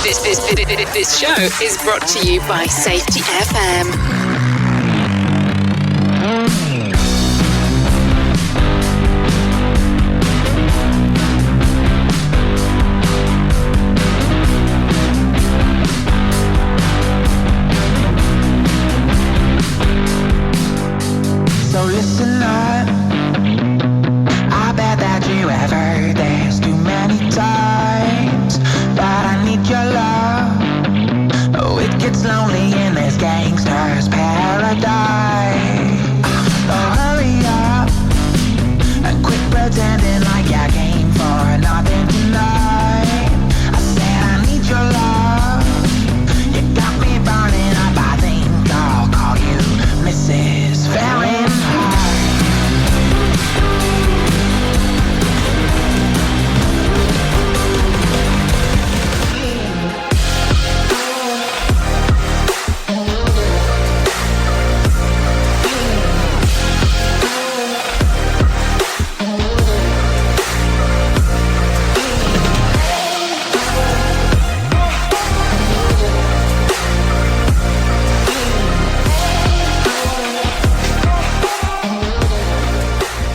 This show is brought to you by Safety FM.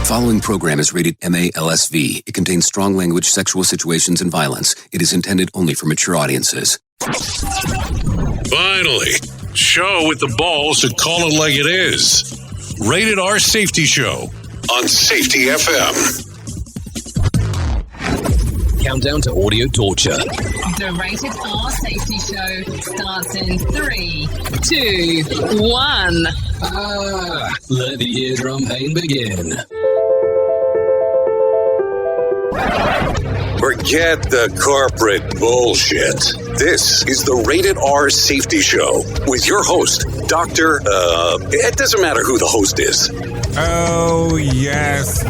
Following program is rated MALSV. It contains strong language, sexual situations, and violence. It is intended only for mature audiences. Finally, show with the balls to call it like it is. Rated R Safety Show on Safety FM. Countdown to audio torture. The Rated R Safety Show starts in 3, 2, 1. Let the eardrum pain begin. Forget the corporate bullshit. This is the Rated R Safety Show with your host, Dr. It doesn't matter who the host is. Oh, yes,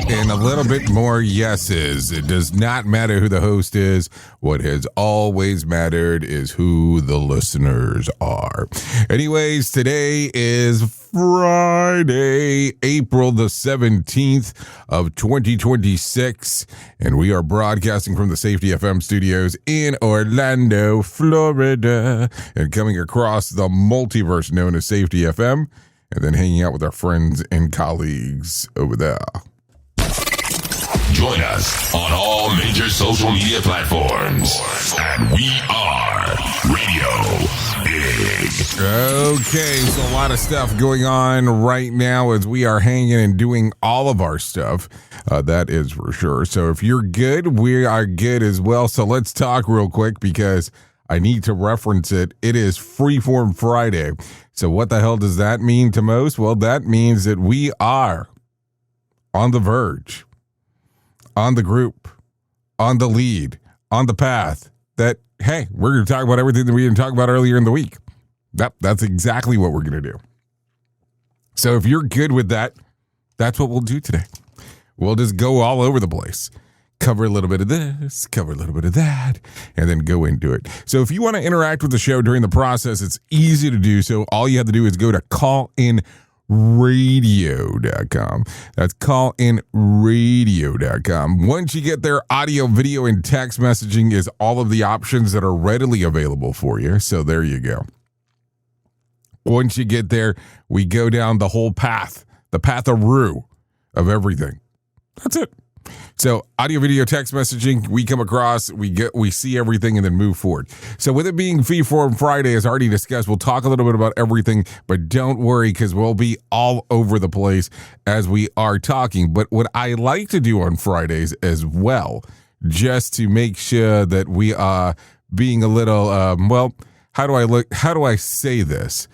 and a little bit more yeses. It does not matter who the host is. What has always mattered is who the listeners are. Anyways, today is Friday, April the 17th of 2026, and we are broadcasting from the Safety FM studios in Orlando, Florida, and coming across the multiverse known as Safety FM, and then hanging out with our friends and colleagues over there. Join us on all major social media platforms at We Are Radio Big. Okay, so a lot of stuff going on right now as we are hanging and doing all of our stuff. That is for sure. So if you're good, we are good as well. So let's talk real quick because I need to reference it. It is Freeform Friday. So what the hell does that mean to most? Well, that means that we are on the verge, on the group, on the lead, on the path that, hey, we're going to talk about everything that we didn't talk about earlier in the week. That's exactly what we're going to do. So if you're good with that, that's what we'll do today. We'll just go all over the place. Cover a little bit of this, cover a little bit of that, and then go into it. So if you want to interact with the show during the process, it's easy to do so. All you have to do is go to callinradio.com. That's callinradio.com. Once you get there, audio, video, and text messaging is all of the options that are readily available for you. So there you go. Once you get there, we go down the whole path, the path-a-roo of everything. That's it. So audio, video, text messaging, we come across, we see everything and then move forward. So with it being Freeform Friday, as already discussed, we'll talk a little bit about everything, but don't worry because we'll be all over the place as we are talking. But what I like to do on Fridays as well, just to make sure that we are being a little, how do I say this?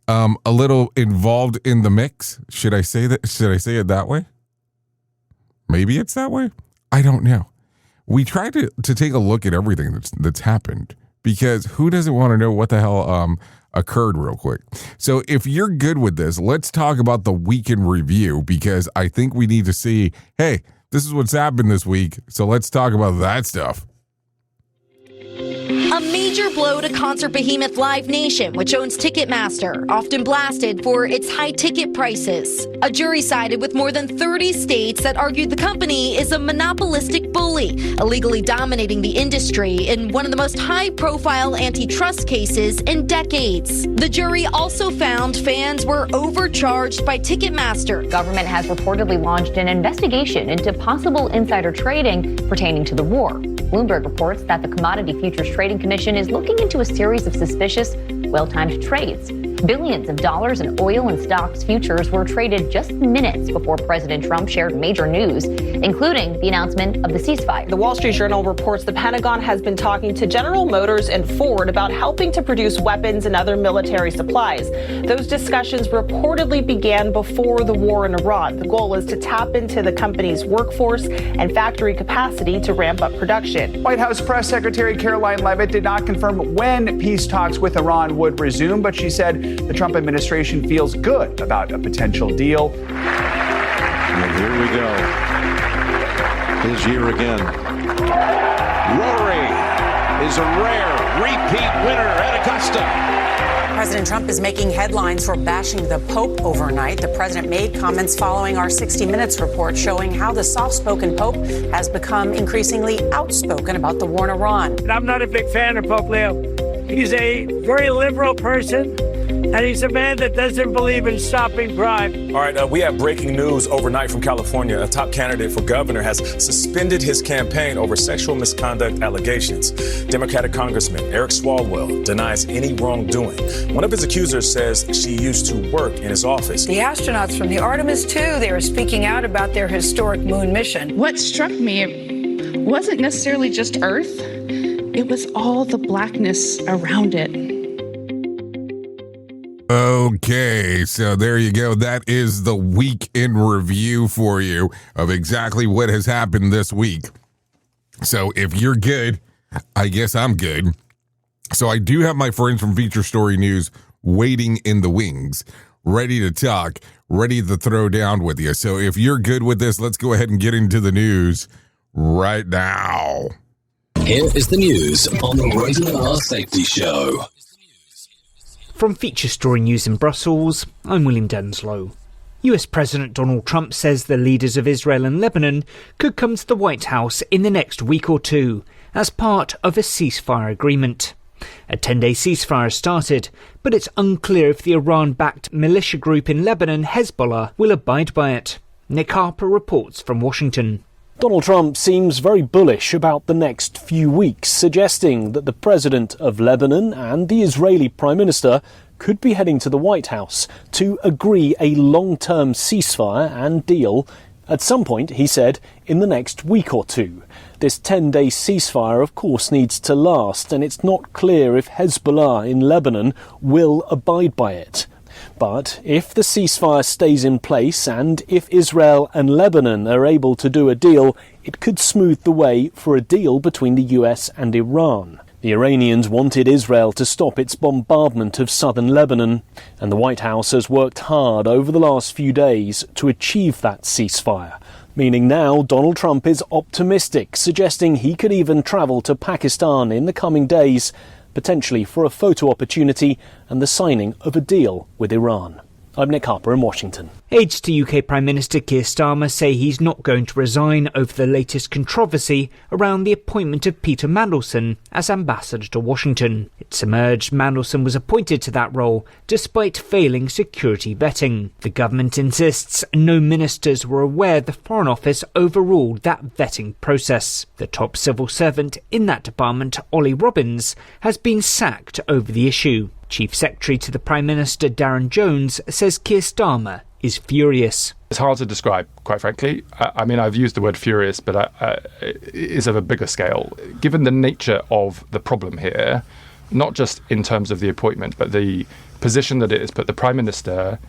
A little involved in the mix. Should I say that? Should I say it that way? Maybe it's that way. I don't know. We try to take a look at everything that's happened because who doesn't want to know what the hell occurred real quick. So if you're good with this, let's talk about the week in review because I think we need to see, hey, this is what's happened this week. So let's talk about that stuff. A major blow to concert behemoth Live Nation, which owns Ticketmaster, often blasted for its high ticket prices. A jury sided with more than 30 states that argued the company is a monopolistic bully, illegally dominating the industry in one of the most high-profile antitrust cases in decades. The jury also found fans were overcharged by Ticketmaster. Government has reportedly launched an investigation into possible insider trading pertaining to the war. Bloomberg reports that the Commodity Futures Trading Commission is looking into a series of suspicious, well-timed trades. Billions of dollars in oil and stocks futures were traded just minutes before President Trump shared major news, including the announcement of the ceasefire. The Wall Street Journal reports the Pentagon has been talking to General Motors and Ford about helping to produce weapons and other military supplies. Those discussions reportedly began before the war in Iran. The goal is to tap into the company's workforce and factory capacity to ramp up production. White House Press Secretary Caroline Leavitt did not confirm when peace talks with Iran would resume, but she said the Trump administration feels good about a potential deal. And here we go. His year again. Rory is a rare repeat winner at Augusta. President Trump is making headlines for bashing the Pope overnight. The president made comments following our 60 Minutes report showing how the soft-spoken Pope has become increasingly outspoken about the war in Iran. And I'm not a big fan of Pope Leo. He's a very liberal person, and he's a man that doesn't believe in stopping crime. All right, we have breaking news overnight from California. A top candidate for governor has suspended his campaign over sexual misconduct allegations. Democratic Congressman Eric Swalwell denies any wrongdoing. One of his accusers says she used to work in his office. The astronauts from the Artemis II, they were speaking out about their historic moon mission. What struck me wasn't necessarily just Earth. It was all the blackness around it. Okay, so there you go. That is the week in review for you of exactly what has happened this week. So if you're good, I guess I'm good. So I do have my friends from Feature Story News waiting in the wings, ready to talk, ready to throw down with you. So if you're good with this, let's go ahead and get into the news right now. Here is the news on the Rated R Safety Show. From Feature Story News in Brussels, I'm William Denslow. US President Donald Trump says the leaders of Israel and Lebanon could come to the White House in the next week or two as part of a ceasefire agreement. A 10-day ceasefire started, but it's unclear if the Iran-backed militia group in Lebanon, Hezbollah, will abide by it. Nick Harper reports from Washington. Donald Trump seems very bullish about the next few weeks, suggesting that the president of Lebanon and the Israeli Prime Minister could be heading to the White House to agree a long-term ceasefire and deal at some point, he said, in the next week or two. This 10-day ceasefire, of course, needs to last, and it's not clear if Hezbollah in Lebanon will abide by it. But if the ceasefire stays in place and if Israel and Lebanon are able to do a deal, it could smooth the way for a deal between the US and Iran. The Iranians wanted Israel to stop its bombardment of southern Lebanon, and the White House has worked hard over the last few days to achieve that ceasefire. Meaning now Donald Trump is optimistic, suggesting he could even travel to Pakistan in the coming days, potentially for a photo opportunity and the signing of a deal with Iran. I'm Nick Harper in Washington. Aides to UK Prime Minister Keir Starmer say he's not going to resign over the latest controversy around the appointment of Peter Mandelson as ambassador to Washington. It's emerged Mandelson was appointed to that role despite failing security vetting. The government insists no ministers were aware the Foreign Office overruled that vetting process. The top civil servant in that department, Ollie Robbins, has been sacked over the issue. Chief Secretary to the Prime Minister, Darren Jones, says Keir Starmer is furious. It's hard to describe, quite frankly. I mean, I've used the word furious, but it is of a bigger scale. Given the nature of the problem here, not just in terms of the appointment, but the position that it has put the Prime Minister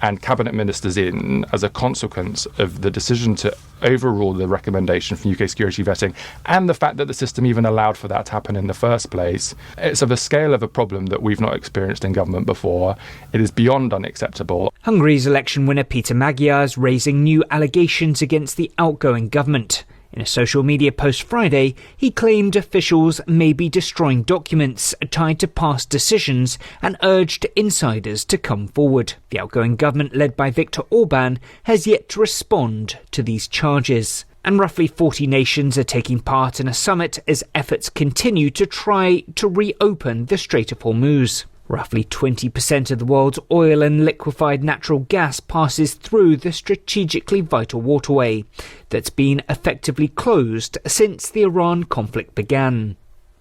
and cabinet ministers in as a consequence of the decision to overrule the recommendation from UK security vetting and the fact that the system even allowed for that to happen in the first place. It's of a scale of a problem that we've not experienced in government before. It is beyond unacceptable. Hungary's election winner Peter Magyar is raising new allegations against the outgoing government. In a social media post Friday, he claimed officials may be destroying documents tied to past decisions and urged insiders to come forward. The outgoing government, led by Viktor Orban, has yet to respond to these charges. And roughly 40 nations are taking part in a summit as efforts continue to try to reopen the Strait of Hormuz. Roughly 20% of the world's oil and liquefied natural gas passes through the strategically vital waterway that's been effectively closed since the Iran conflict began.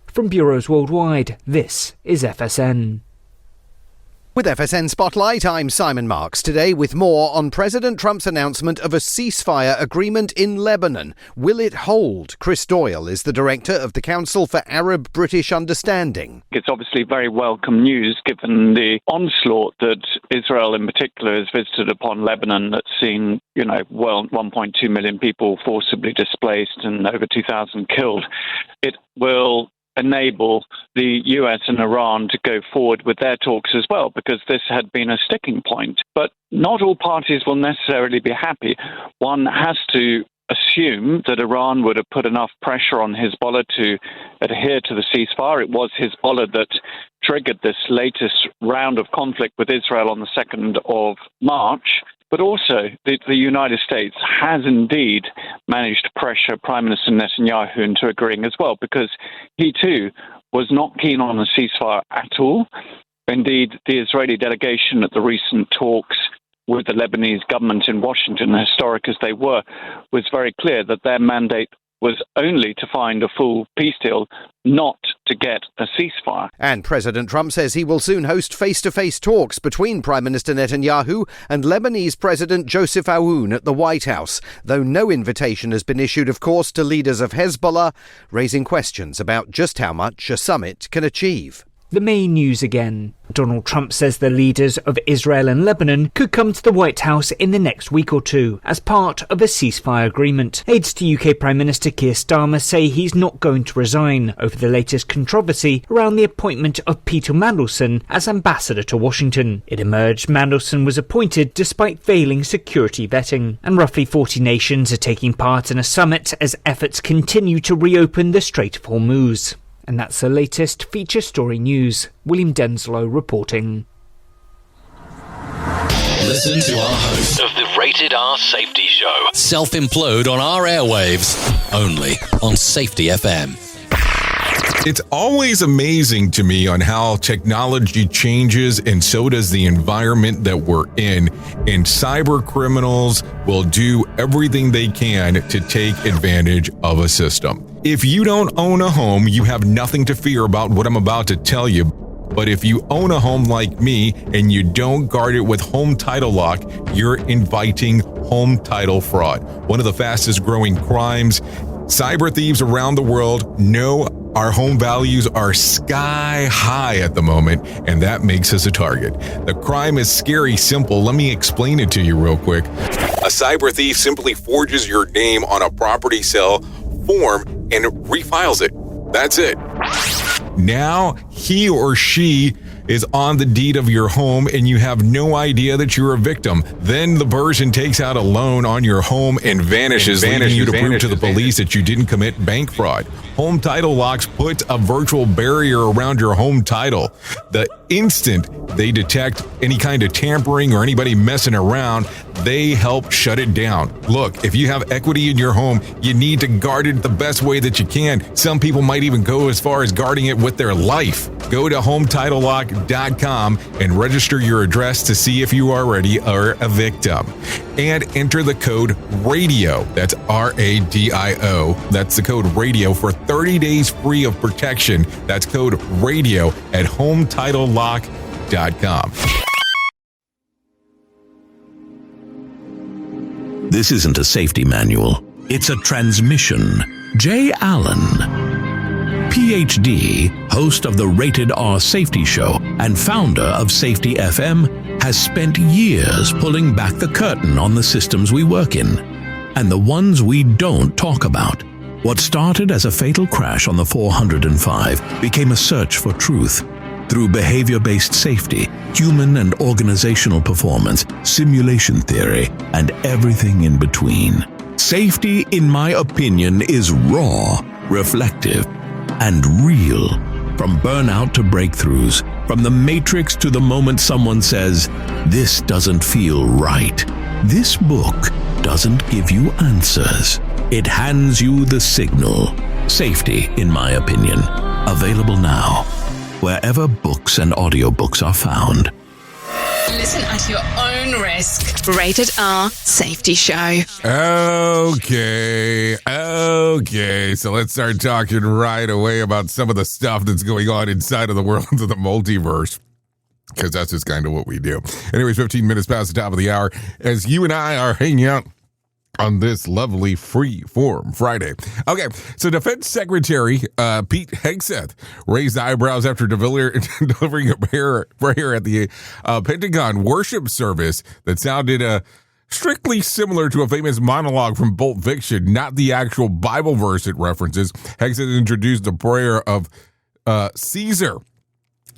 From bureaus worldwide, this is FSN. With FSN Spotlight, I'm Simon Marks. Today with more on President Trump's announcement of a ceasefire agreement in Lebanon. Will it hold? Chris Doyle is the director of the Council for Arab-British Understanding. It's obviously very welcome news given the onslaught that Israel in particular has visited upon Lebanon that's seen, 1.2 million people forcibly displaced and over 2,000 killed. It will enable the US and Iran to go forward with their talks as well, because this had been a sticking point. But not all parties will necessarily be happy. One has to assume that Iran would have put enough pressure on Hezbollah to adhere to the ceasefire. It was Hezbollah that triggered this latest round of conflict with Israel on the 2nd of March. But also, the United States has indeed managed to pressure Prime Minister Netanyahu into agreeing as well, because he too was not keen on a ceasefire at all. Indeed, the Israeli delegation at the recent talks with the Lebanese government in Washington, historic as they were, was very clear that their mandate was only to find a full peace deal, not to get a ceasefire. And President Trump says he will soon host face-to-face talks between Prime Minister Netanyahu and Lebanese President Joseph Aoun at the White House, though no invitation has been issued, of course, to leaders of Hezbollah, raising questions about just how much a summit can achieve. The main news again. Donald Trump says the leaders of Israel and Lebanon could come to the White House in the next week or two as part of a ceasefire agreement. Aides to UK Prime Minister Keir Starmer say he's not going to resign over the latest controversy around the appointment of Peter Mandelson as ambassador to Washington. It emerged Mandelson was appointed despite failing security vetting. And roughly 40 nations are taking part in a summit as efforts continue to reopen the Strait of Hormuz. And that's the latest feature story news. William Denslow reporting. Listen to our host of the Rated R Safety Show self-implode on our airwaves, only on Safety FM. It's always amazing to me on how technology changes, and so does the environment that we're in. And cyber criminals will do everything they can to take advantage of a system. If you don't own a home, you have nothing to fear about what I'm about to tell you. But if you own a home like me and you don't guard it with home title lock, you're inviting home title fraud. One of the fastest growing crimes. Cyber thieves around the world know our home values are sky high at the moment, and that makes us a target. The crime is scary simple. Let me explain it to you real quick. A cyber thief simply forges your name on a property sale form and refiles it. That's it. Now he or she is on the deed of your home and you have no idea that you're a victim. Then the person takes out a loan on your home and vanishes, leaving you to prove to the police that you didn't commit bank fraud. Home title locks put a virtual barrier around your home title. The instant they detect any kind of tampering or anybody messing around, they help shut it down. Look, if you have equity in your home, you need to guard it the best way that you can. Some people might even go as far as guarding it with their life. Go to HometitleLock.com and register your address to see if you already are a victim. And enter the code RADIO. That's RADIO. That's the code RADIO for 30 days free of protection. That's code RADIO at HometitleLock.com. This isn't a safety manual. It's a transmission. Jay Allen, PhD, host of the Rated R Safety Show and founder of Safety FM, has spent years pulling back the curtain on the systems we work in and the ones we don't talk about. What started as a fatal crash on the 405 became a search for truth. Through behavior-based safety, human and organizational performance, simulation theory, and everything in between. Safety, in my opinion, is raw, reflective, and real. From burnout to breakthroughs, from the matrix to the moment someone says, "This doesn't feel right." This book doesn't give you answers. It hands you the signal. Safety, in my opinion. Available now, wherever books and audiobooks are found. Listen at your own risk. Rated R Safety Show. Okay. So let's start talking right away about some of the stuff that's going on inside of the world of the multiverse, because that's just kind of what we do. Anyways, 15 minutes past the top of the hour as you and I are hanging out on this lovely Freeform Friday. Okay, so Defense Secretary Pete Hegseth raised eyebrows after delivering a prayer at the Pentagon worship service that sounded strictly similar to a famous monologue from Pulp Fiction, not the actual Bible verse it references. Hegseth introduced the prayer of Caesar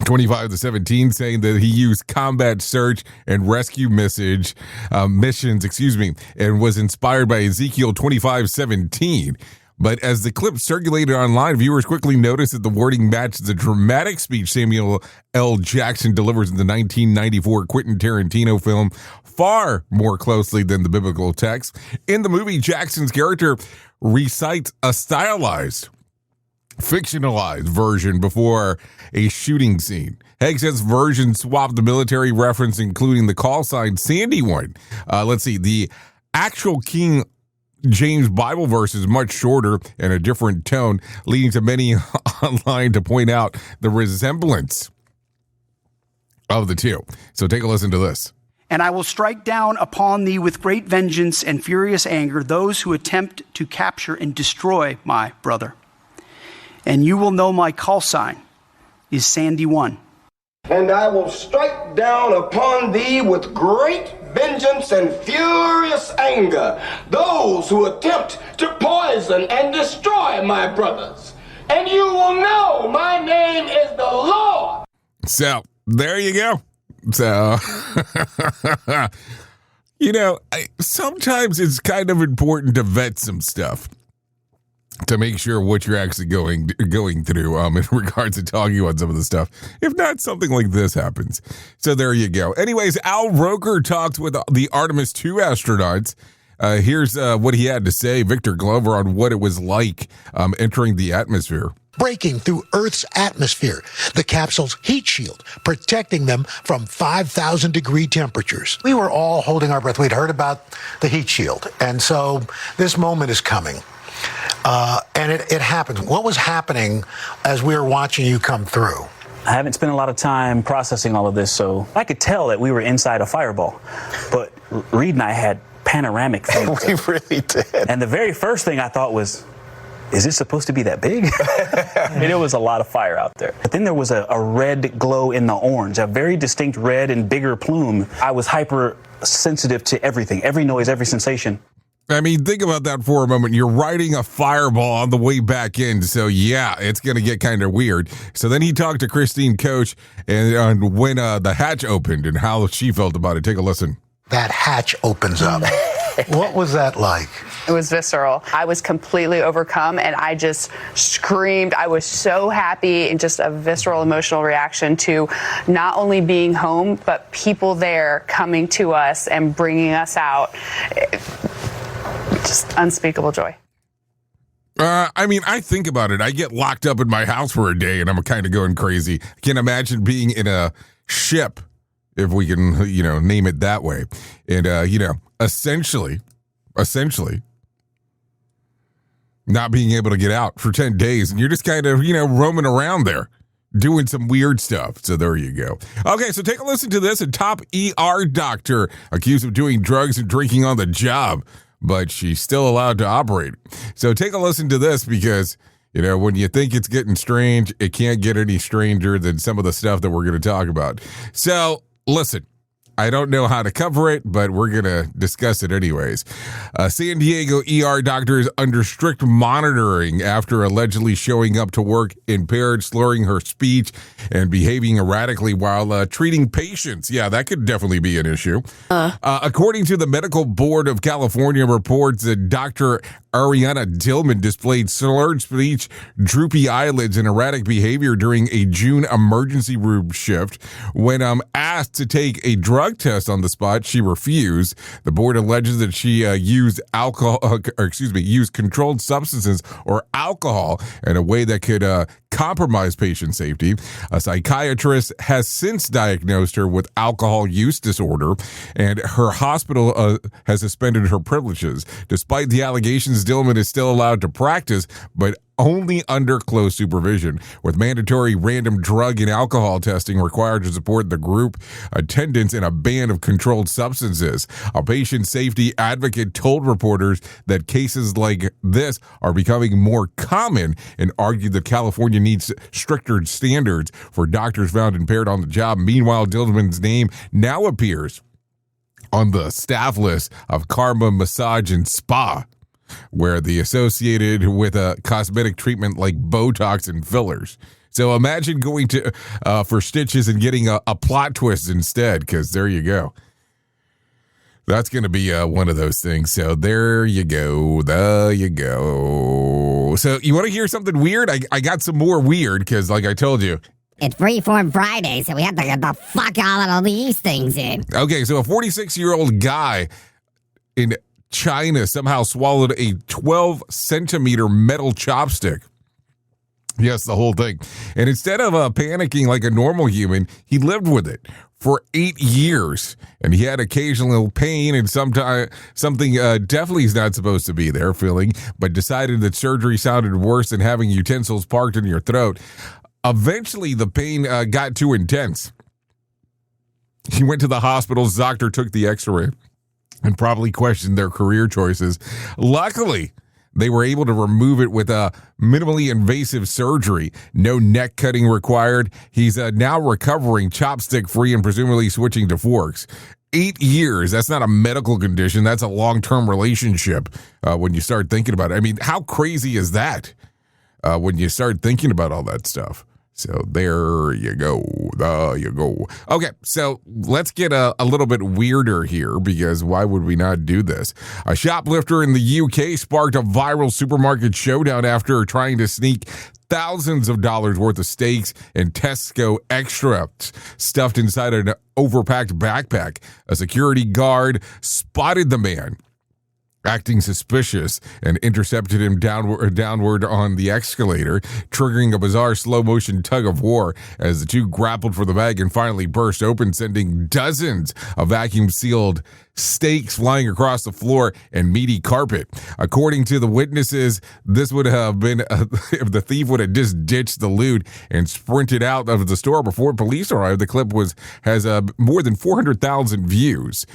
25-17, saying that he used combat search and rescue missions, and was inspired by Ezekiel 25:17. But as the clip circulated online, viewers quickly noticed that the wording matched the dramatic speech Samuel L. Jackson delivers in the 1994 Quentin Tarantino film far more closely than the biblical text. In the movie, Jackson's character recites a stylized, fictionalized version before a shooting scene. Hegseth's version swapped the military reference, including the call sign Sandy one. Let's see. The actual King James Bible verse is much shorter and a different tone, leading to many online to point out the resemblance of the two. So take a listen to this. And I will strike down upon thee with great vengeance and furious anger those who attempt to capture and destroy my brother. And you will know my call sign is Sandy 1. And I will strike down upon thee with great vengeance and furious anger those who attempt to poison and destroy my brothers. And you will know my name is the Lord. So, there you go. So, sometimes it's kind of important to vet some stuff to make sure what you're actually going through in regards to talking about some of the stuff. If not, something like this happens. So there you go. Anyways, Al Roker talked with the Artemis 2 astronauts. Here's what he had to say, Victor Glover, on what it was like entering the atmosphere. Breaking through Earth's atmosphere, the capsule's heat shield, protecting them from 5,000 degree temperatures. We were all holding our breath. We'd heard about the heat shield. And so this moment is coming. And it happened. What was happening as we were watching you come through? I haven't spent a lot of time processing all of this, so I could tell that we were inside a fireball. But Reed and I had panoramic views. We really did. And the very first thing I thought was, is it supposed to be that big? And it was a lot of fire out there. But then there was a red glow in the orange, a very distinct red and bigger plume. I was hypersensitive to everything, every noise, every sensation. I mean, think about that for a moment. You're riding a fireball on the way back in, so yeah, it's going to get kind of weird. So then he talked to Christine Koch and when the hatch opened and how she felt about it. Take a listen. That hatch opens up. What was that like? It was visceral. I was completely overcome and I just screamed. I was so happy, and just a visceral emotional reaction to not only being home, but people there coming to us and bringing us out. Just unspeakable joy. I mean, I think about it. I get locked up in my house for a day and I'm kind of going crazy. I can't imagine being in a ship, if we can, name it that way. And, essentially, not being able to get out for 10 days. And you're just kind of, roaming around there, doing some weird stuff. So there you go. Okay, so take a listen to this. A top ER doctor accused of doing drugs and drinking on the job, but she's still allowed to operate. So take a listen to this because, when you think it's getting strange, it can't get any stranger than some of the stuff that we're going to talk about. So listen, I don't know how to cover it, but we're going to discuss it anyways. San Diego ER doctors under strict monitoring after allegedly showing up to work impaired, slurring her speech, and behaving erratically while treating patients. Yeah, that could definitely be an issue. According to the Medical Board of California reports that Dr. Ariana Dillman displayed slurred speech, droopy eyelids, and erratic behavior during a June emergency room shift. When asked to take a drug test on the spot, she refused. The board alleges that she used controlled substances or alcohol in a way that could compromise patient safety. A psychiatrist has since diagnosed her with alcohol use disorder, and her hospital has suspended her privileges. Despite the allegations, Dillman is still allowed to practice, but only under close supervision, with mandatory random drug and alcohol testing required to support the group attendance and a ban of controlled substances. A patient safety advocate told reporters that cases like this are becoming more common and argued that California needs stricter standards for doctors found impaired on the job. Meanwhile, Dillman's name now appears on the staff list of Karma Massage and Spa, where the associated with a cosmetic treatment like Botox and fillers. So imagine going to for stitches and getting a plot twist instead, because there you go. That's going to be one of those things. So there you go. There you go. So you want to hear something weird? I got some more weird because, like I told you, it's Freeform Friday, so we have to get the fuck all of these things in. Okay, so a 46-year-old guy in China somehow swallowed a 12-centimeter metal chopstick. Yes, the whole thing. And instead of panicking like a normal human, he lived with it for 8 years. And he had occasional pain and something definitely is not supposed to be there feeling, but decided that surgery sounded worse than having utensils parked in your throat. Eventually, the pain got too intense. He went to the hospital. His doctor took the x-ray and probably questioned their career choices. Luckily, they were able to remove it with a minimally invasive surgery. No neck cutting required. He's now recovering chopstick-free and presumably switching to forks. 8 years, that's not a medical condition. That's a long-term relationship when you start thinking about it. I mean, how crazy is that when you start thinking about all that stuff? So there you go. There you go. Okay, so let's get a little bit weirder here, because why would we not do this? A shoplifter in the UK sparked a viral supermarket showdown after trying to sneak thousands of dollars worth of steaks and Tesco extra stuffed inside an overpacked backpack. A security guard spotted the man acting suspicious and intercepted him downward on the escalator, triggering a bizarre slow-motion tug-of-war as the two grappled for the bag and finally burst open, sending dozens of vacuum-sealed steaks flying across the floor and meaty carpet. According to the witnesses, this would have been if the thief would have just ditched the loot and sprinted out of the store before police arrived. The clip has more than 400,000 views.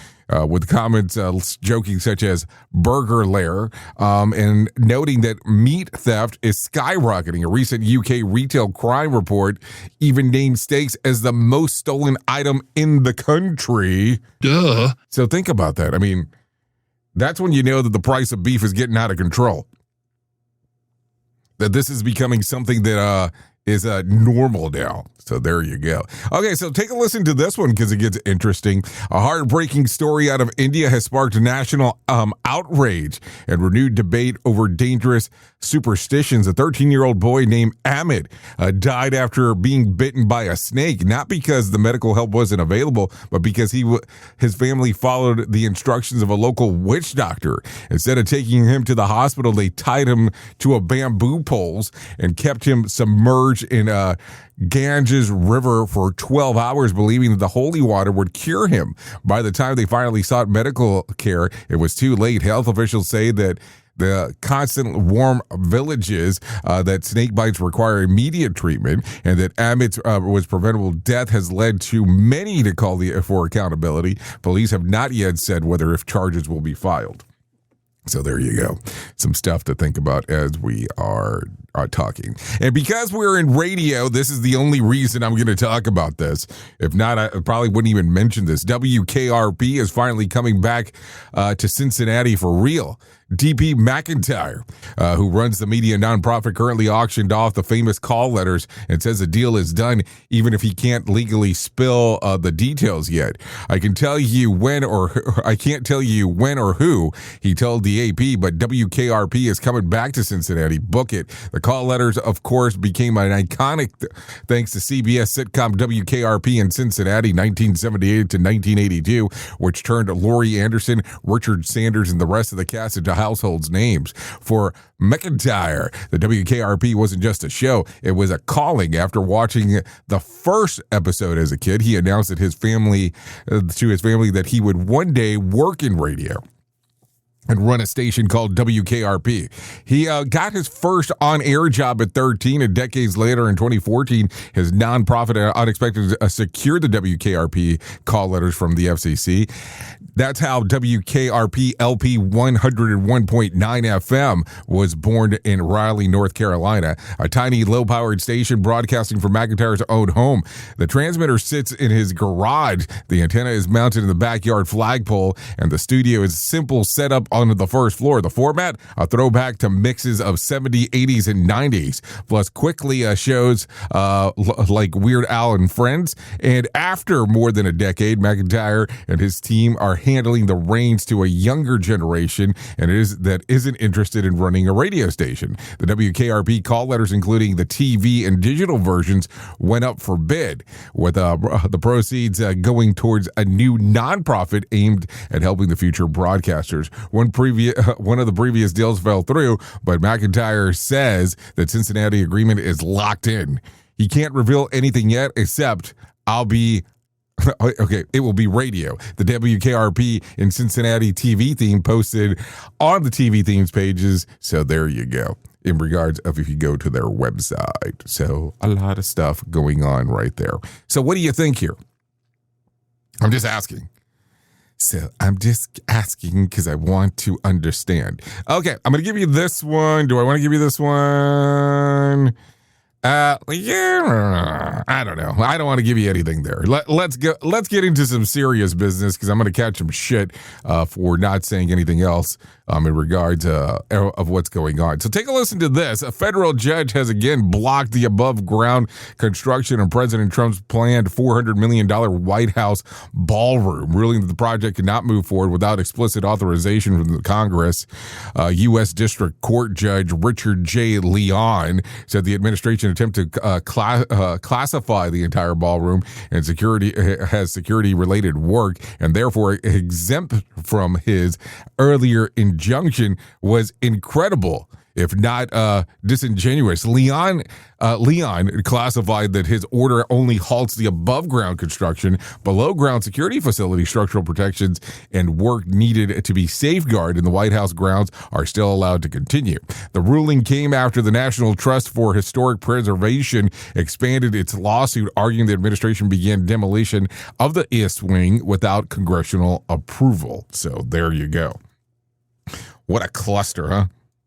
With comments joking such as burger lair, and noting that meat theft is skyrocketing. A recent UK retail crime report even named steaks as the most stolen item in the country. Duh. So think about that. I mean, that's when you know that the price of beef is getting out of control. That this is becoming something that is normal now. So there you go. Okay, so take a listen to this one because it gets interesting. A heartbreaking story out of India has sparked national outrage and renewed debate over dangerous superstitions. A 13-year-old boy named Amit died after being bitten by a snake, not because the medical help wasn't available, but because his family followed the instructions of a local witch doctor. Instead of taking him to the hospital, they tied him to a bamboo poles and kept him submerged in a Ganges River for 12 hours, believing that the holy water would cure him. By the time they finally sought medical care, it was too late. Health officials say that the constant warm villages that snake bites require immediate treatment, and that Amit's was preventable death has led to many to call for accountability. Police have not yet said whether if charges will be filed. So there you go. Some stuff to think about as we are talking. And because we're in radio, this is the only reason I'm going to talk about this. If not, I probably wouldn't even mention this. WKRP is finally coming back to Cincinnati for real. DP McIntyre, who runs the media nonprofit, currently auctioned off the famous call letters and says the deal is done, even if he can't legally spill the details yet. I can't tell you when or who, he told the AP, but WKRP is coming back to Cincinnati. Book it. The call letters, of course, became an iconic thanks to CBS sitcom WKRP in Cincinnati, 1978 to 1982, which turned Laurie Anderson, Richard Sanders, and the rest of the cast into households names. For McIntyre, the WKRP wasn't just a show, it was a calling. After watching the first episode as a kid, he announced that to his family that he would one day work in radio and run a station called WKRP. He got his first on-air job at 13, and decades later in 2014, his nonprofit unexpectedly secured the WKRP call letters from the FCC. That's how WKRP LP 101.9 FM was born in Raleigh, North Carolina, a tiny low-powered station broadcasting from McIntyre's own home. The transmitter sits in his garage. The antenna is mounted in the backyard flagpole, and the studio is simple setup on the first floor. The format, a throwback to mixes of 70s, 80s, and 90s, plus quickly shows like Weird Al and Friends. And after more than a decade, McIntyre and his team are handling the reins to a younger generation that isn't interested in running a radio station. The WKRP call letters, including the TV and digital versions, went up for bid, with the proceeds going towards a new nonprofit aimed at helping the future broadcasters. One of the previous deals fell through, but McIntyre says that Cincinnati agreement is locked in. He can't reveal anything yet, except it will be radio. The WKRP in Cincinnati TV theme posted on the TV themes pages. So there you go. In regards of if you go to their website. So a lot of stuff going on right there. So what do you think here? I'm just asking. Because I want to understand. Okay, I'm going to give you this one. Do I want to give you this one? Yeah, I don't know. I don't want to give you anything there. Let's get into some serious business, because I'm going to catch some shit for not saying anything else in regards of what's going on. So take a listen to this. A federal judge has again blocked the above ground construction of President Trump's planned $400 million White House ballroom, ruling that the project cannot move forward without explicit authorization from the Congress. U.S. District Court Judge Richard J. Leon said the administration attempt to classify the entire ballroom and security related work, and therefore exempt from his earlier injunction, was incredible, if not disingenuous. Leon classified that his order only halts the above-ground construction. Below-ground security facility structural protections and work needed to be safeguarded in the White House grounds are still allowed to continue. The ruling came after the National Trust for Historic Preservation expanded its lawsuit, arguing the administration began demolition of the East Wing without congressional approval. So there you go. What a cluster, huh?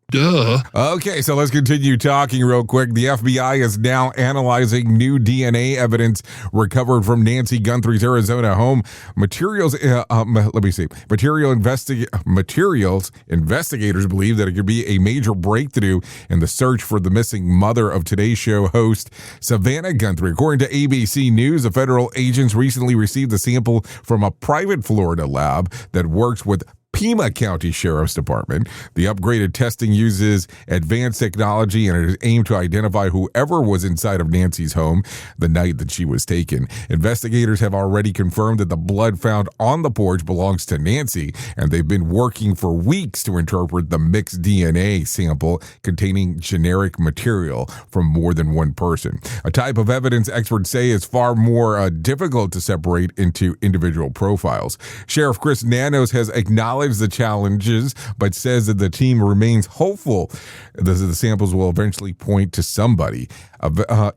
Duh. Okay, so let's continue talking real quick. The FBI is now analyzing new DNA evidence recovered from Nancy Guthrie's Arizona home. Materials investigators believe that it could be a major breakthrough in the search for the missing mother of Today's Show host Savannah Guthrie. According to ABC News, the federal agents recently received a sample from a private Florida lab that works with Pima County Sheriff's Department. The upgraded testing uses advanced technology, and it is aimed to identify whoever was inside of Nancy's home the night that she was taken. Investigators have already confirmed that the blood found on the porch belongs to Nancy, and they've been working for weeks to interpret the mixed DNA sample containing generic material from more than one person. A type of evidence experts say is far more difficult to separate into individual profiles. Sheriff Chris Nanos has acknowledged acknowledged the challenges, but says that the team remains hopeful that the samples will eventually point to somebody.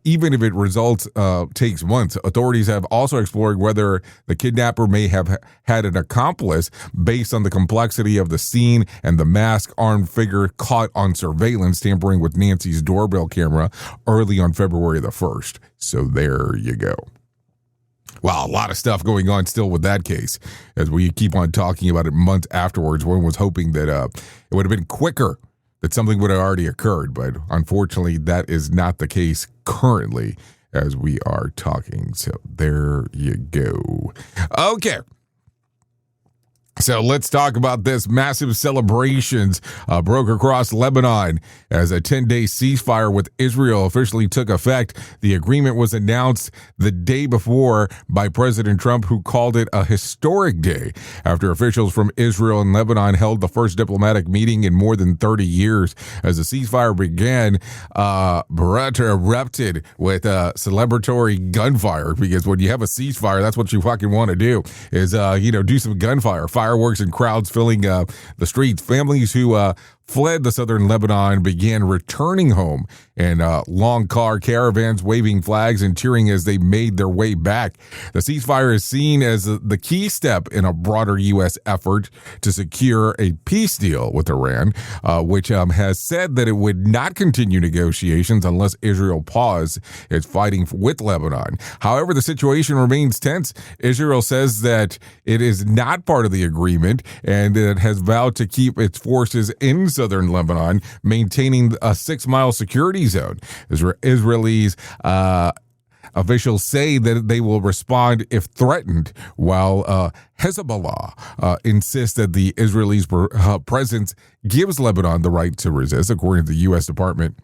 Even if it takes months. Authorities have also explored whether the kidnapper may have had an accomplice based on the complexity of the scene and the masked armed figure caught on surveillance tampering with Nancy's doorbell camera early on February the 1st. So there you go. Wow, a lot of stuff going on still with that case as we keep on talking about it months afterwards. One was hoping that it would have been quicker, that something would have already occurred, but unfortunately that is not the case currently as we are talking. So there you go. Okay. So let's talk about this. Massive celebrations broke across Lebanon as a 10-day ceasefire with Israel officially took effect. The agreement was announced the day before by President Trump, who called it a historic day after officials from Israel and Lebanon held the first diplomatic meeting in more than 30 years. As the ceasefire began, Barrett erupted with celebratory gunfire, because when you have a ceasefire, that's what you fucking want to do is, do some gunfire. Fireworks and crowds filling the streets. Families who fled the southern Lebanon began returning home in long car caravans, waving flags and cheering as they made their way back. The ceasefire is seen as the key step in a broader U.S. effort to secure a peace deal with Iran, which has said that it would not continue negotiations unless Israel paused its fighting with Lebanon. However, the situation remains tense. Israel says that it is not part of the agreement and it has vowed to keep its forces in southern Lebanon, maintaining a 6-mile security zone. Israelis officials say that they will respond if threatened, while Hezbollah insists that the Israelis' presence gives Lebanon the right to resist, according to the U.S. Department.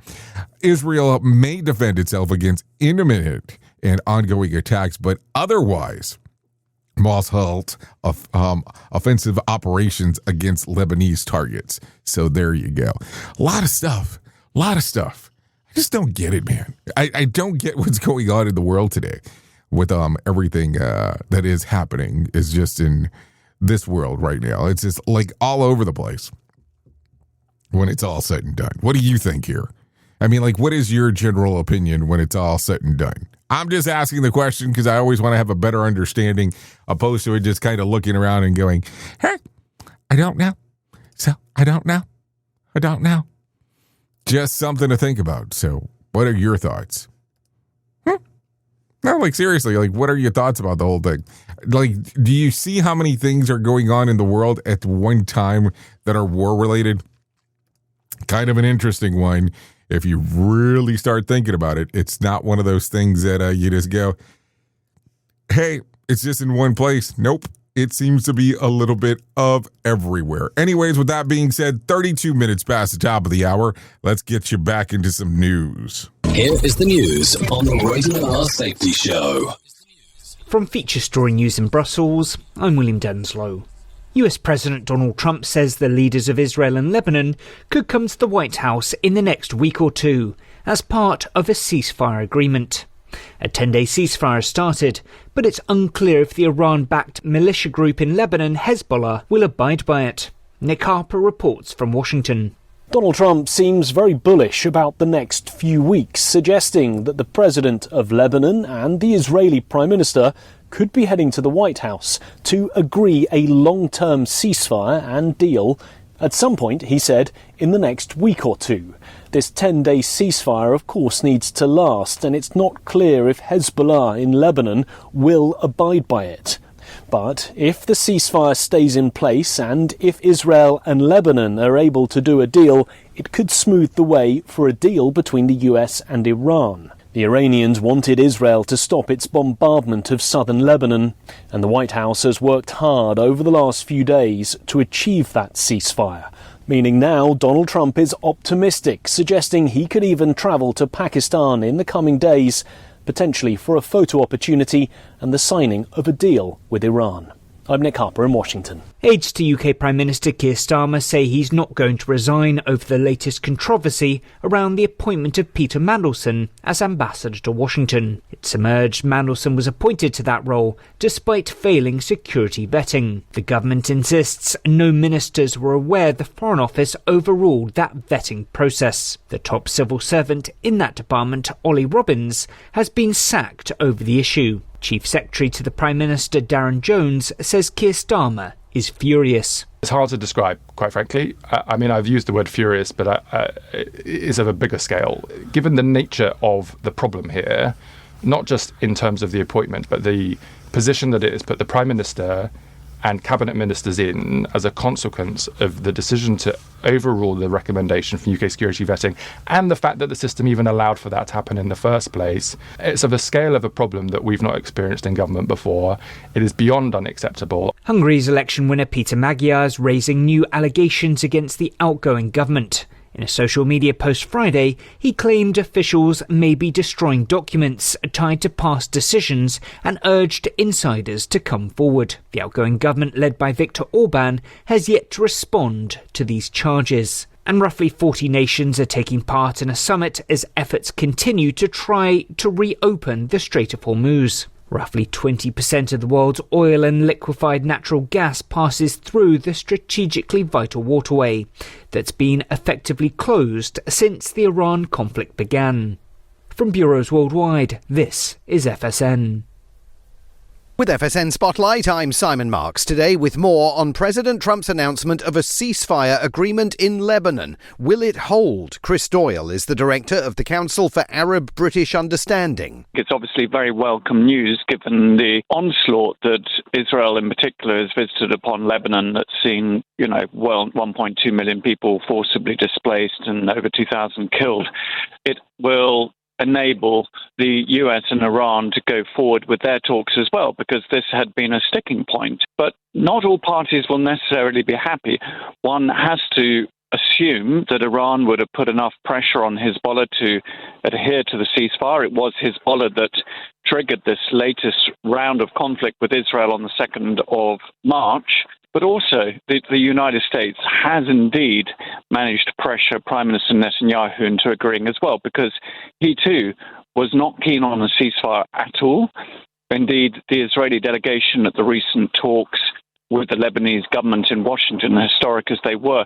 Israel may defend itself against imminent and ongoing attacks, but otherwise must halt offensive operations against Lebanese targets. So there you go. A lot of stuff. I just don't get it, man. I don't get what's going on in the world today with everything that is happening is just in this world right now. It's just like all over the place when it's all said and done. What do you think here? I mean, like, what is your general opinion when it's all said and done? I'm just asking the question because I always want to have a better understanding, opposed to it just kind of looking around and going, hey, I don't know. So I don't know. Just something to think about. So what are your thoughts? No, like, seriously, like, what are your thoughts about the whole thing? Like, do you see how many things are going on in the world at one time that are war related? Kind of an interesting one. If you really start thinking about it, it's not one of those things that you just go, hey, it's just in one place. Nope. It seems to be a little bit of everywhere. Anyways, with that being said, 32 minutes past the top of the hour. Let's get you back into some news. Here is the news on the Rated R Safety Show. From Feature Story News in Brussels, I'm William Denslow. US President Donald Trump says the leaders of Israel and Lebanon could come to the White House in the next week or two as part of a ceasefire agreement. A 10-day ceasefire started, but it's unclear if the Iran-backed militia group in Lebanon, Hezbollah, will abide by it. Nick Harper reports from Washington. Donald Trump seems very bullish about the next few weeks, suggesting that the president of Lebanon and the Israeli Prime Minister could be heading to the White House to agree a long-term ceasefire and deal at some point, he said, in the next week or two. This 10-day ceasefire, of course, needs to last, and it's not clear if Hezbollah in Lebanon will abide by it. But if the ceasefire stays in place and if Israel and Lebanon are able to do a deal, it could smooth the way for a deal between the US and Iran. The Iranians wanted Israel to stop its bombardment of southern Lebanon, and the White House has worked hard over the last few days to achieve that ceasefire. Meaning now Donald Trump is optimistic, suggesting he could even travel to Pakistan in the coming days, potentially for a photo opportunity and the signing of a deal with Iran. I'm Nick Harper in Washington. Aides to UK Prime Minister Keir Starmer say he's not going to resign over the latest controversy around the appointment of Peter Mandelson as ambassador to Washington. It's emerged Mandelson was appointed to that role despite failing security vetting. The government insists no ministers were aware the Foreign Office overruled that vetting process. The top civil servant in that department, Ollie Robbins, has been sacked over the issue. Chief Secretary to the Prime Minister, Darren Jones, says Keir Starmer is furious. It's hard to describe, quite frankly. I mean, I've used the word furious, but it is of a bigger scale. Given the nature of the problem here, not just in terms of the appointment, but the position that it has put the Prime Minister and cabinet ministers in as a consequence of the decision to overrule the recommendation from UK security vetting, and the fact that the system even allowed for that to happen in the first place. It's of a scale of a problem that we've not experienced in government before. It is beyond unacceptable. Hungary's election winner Peter Magyar is raising new allegations against the outgoing government. In a social media post Friday, he claimed officials may be destroying documents tied to past decisions and urged insiders to come forward. The outgoing government, led by Viktor Orban, has yet to respond to these charges. And roughly 40 nations are taking part in a summit as efforts continue to try to reopen the Strait of Hormuz. Roughly 20% of the world's oil and liquefied natural gas passes through the strategically vital waterway that's been effectively closed since the Iran conflict began. From bureaus worldwide, this is FSN. With FSN Spotlight, I'm Simon Marks. Today with more on President Trump's announcement of a ceasefire agreement in Lebanon. Will it hold? Chris Doyle is the director of the Council for Arab-British Understanding. It's obviously very welcome news given the onslaught that Israel in particular has visited upon Lebanon that's seen, 1.2 million people forcibly displaced and over 2,000 killed. It will enable the US and Iran to go forward with their talks as well, because this had been a sticking point. But not all parties will necessarily be happy. One has to assume that Iran would have put enough pressure on Hezbollah to adhere to the ceasefire. It was Hezbollah that triggered this latest round of conflict with Israel on the 2nd of March. But also, the United States has indeed managed to pressure Prime Minister Netanyahu into agreeing as well, because he too was not keen on a ceasefire at all. Indeed, the Israeli delegation at the recent talks with the Lebanese government in Washington, historic as they were,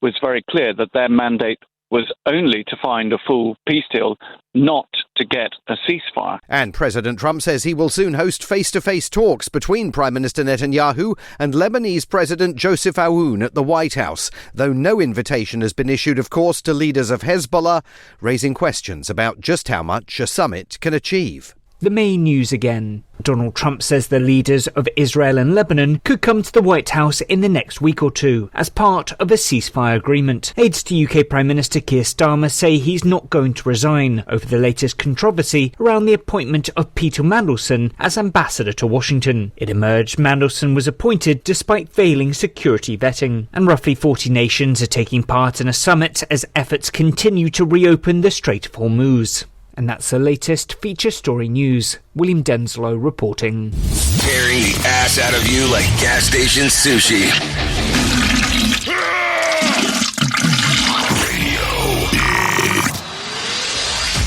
was very clear that their mandate was only to find a full peace deal, not to get a ceasefire. And President Trump says he will soon host face-to-face talks between Prime Minister Netanyahu and Lebanese President Joseph Aoun at the White House, though no invitation has been issued, of course, to leaders of Hezbollah, raising questions about just how much a summit can achieve. The main news again. Donald Trump says the leaders of Israel and Lebanon could come to the White House in the next week or two as part of a ceasefire agreement. Aides to UK Prime Minister Keir Starmer say he's not going to resign over the latest controversy around the appointment of Peter Mandelson as ambassador to Washington. It emerged Mandelson was appointed despite failing security vetting. And roughly 40 nations are taking part in a summit as efforts continue to reopen the Strait of Hormuz. And that's the latest feature story news. William Denslow reporting. Tearing the ass out of you like gas station sushi.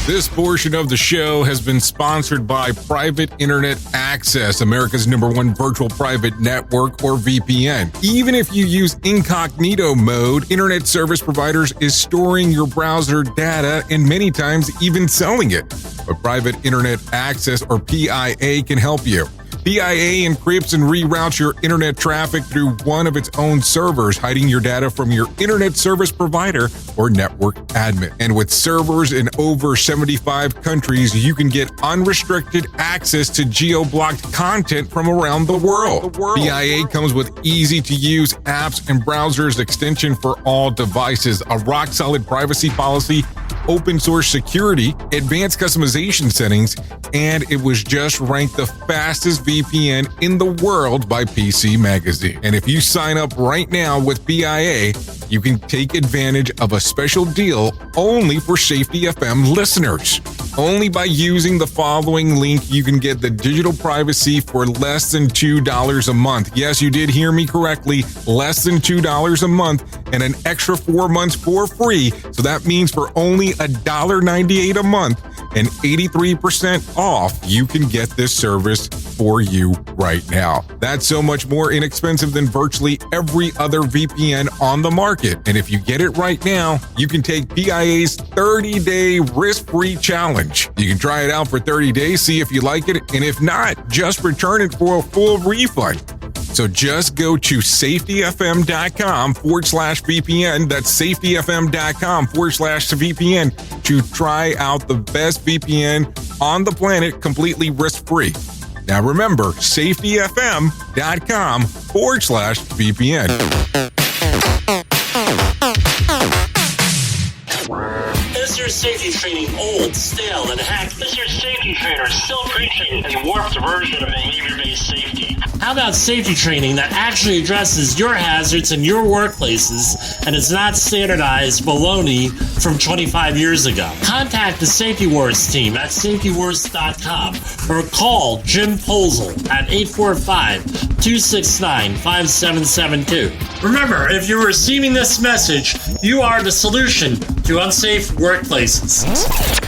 This portion of the show has been sponsored by Private Internet Access, America's #1 virtual private network, or VPN. Even if you use incognito mode, internet service providers is storing your browser data and many times even selling it. But Private Internet Access, or PIA, can help you. PIA encrypts and reroutes your internet traffic through one of its own servers, hiding your data from your internet service provider or network admin. And with servers in over 75 countries, you can get unrestricted access to geo-blocked content from around the world. PIA comes with easy-to-use apps and browsers extension for all devices, a rock-solid privacy policy, open source security, advanced customization settings, and it was just ranked the fastest VPN in the world by PC Magazine. And if you sign up right now with PIA, you can take advantage of a special deal only for Safety FM listeners. Only by using the following link, you can get the digital privacy for less than $2 a month. Yes, you did hear me correctly. Less than $2 a month and an extra 4 months for free. So that means for only $1.98 a month and 83% off, you can get this service for you right now. That's so much more inexpensive than virtually every other VPN on the market. And if you get it right now, you can take PIA's 30-day risk-free challenge. You can try it out for 30 days, see if you like it, and if not, just return it for a full refund. So just go to safetyfm.com/VPN. That's safetyfm.com/VPN to try out the best VPN on the planet completely risk-free. Now remember, safetyfm.com/VPN. Is your safety training old, stale, and hacked? Is your safety trainer still preaching a warped version of behavior-based safety? How about safety training that actually addresses your hazards in your workplaces and is not standardized baloney from 25 years ago? Contact the Safety Wars team at safetywars.com or call Jim Posel at 845-269-5772. Remember, if you're receiving this message, you are the solution to unsafe workplaces.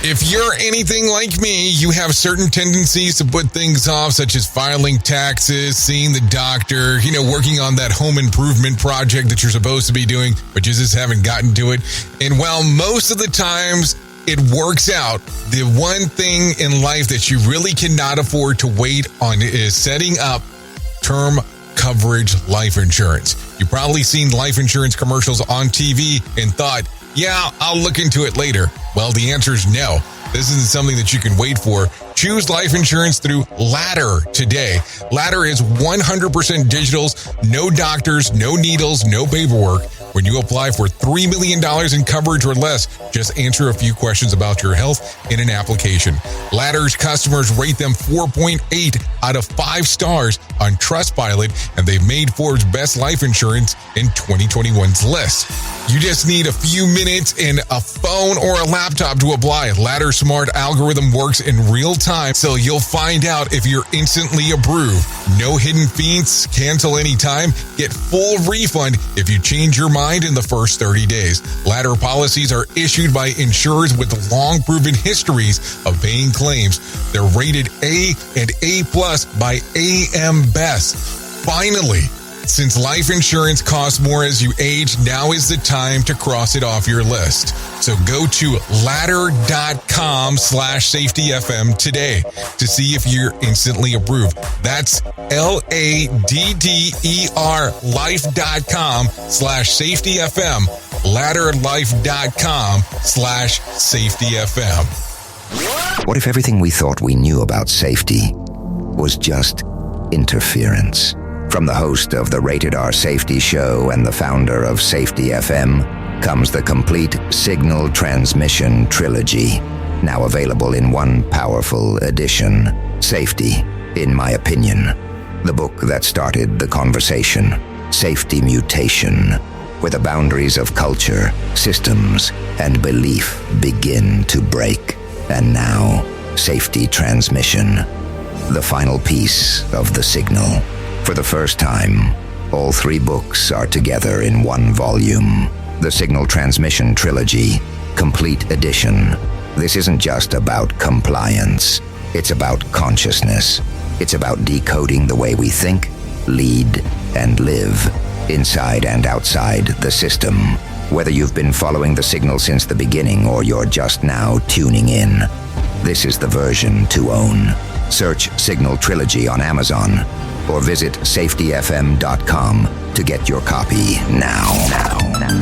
If you're anything like me, you have certain tendencies to put things off, such as filing taxes, seeing the doctor, working on that home improvement project that you're supposed to be doing, but you just haven't gotten to it. And while most of the times it works out, the one thing in life that you really cannot afford to wait on is setting up term coverage life insurance. You've probably seen life insurance commercials on TV and thought, yeah, I'll look into it later. Well, the answer is no. This isn't something that you can wait for. Choose life insurance through Ladder today. Ladder is 100% digitals, no doctors, no needles, no paperwork. When you apply for $3 million in coverage or less, just answer a few questions about your health in an application. Ladder's customers rate them 4.8 out of 5 stars on Trustpilot, and they've made Forbes' best life insurance in 2021's list. You just need a few minutes and a phone or a laptop to apply. Ladder's smart algorithm works in real time, so you'll find out if you're instantly approved. No hidden fees, cancel anytime, get full refund if you change your mind in the first 30 days. Ladder policies are issued by insurers with long proven histories of paying claims. They're rated A and A+ by AM Best. Finally, since life insurance costs more as you age, now is the time to cross it off your list. So go to ladder.com/safetyfm today to see if you're instantly approved. That's LADDER life.com/safetyfm. Ladderlife.com/safetyfm. What if everything we thought we knew about safety was just interference? From the host of the Rated R Safety Show and the founder of Safety FM comes the complete signal transmission trilogy, now available in one powerful edition. Safety, in my opinion, the book that started the conversation. Safety Mutation, where the boundaries of culture, systems, and belief begin to break. And now, Safety Transmission, the final piece of the signal. For the first time, all 3 books are together in one volume. The Signal Transmission Trilogy, Complete Edition. This isn't just about compliance. It's about consciousness. It's about decoding the way we think, lead, and live, inside and outside the system. Whether you've been following the signal since the beginning or you're just now tuning in, this is the version to own. Search Signal Trilogy on Amazon or visit safetyfm.com to get your copy now.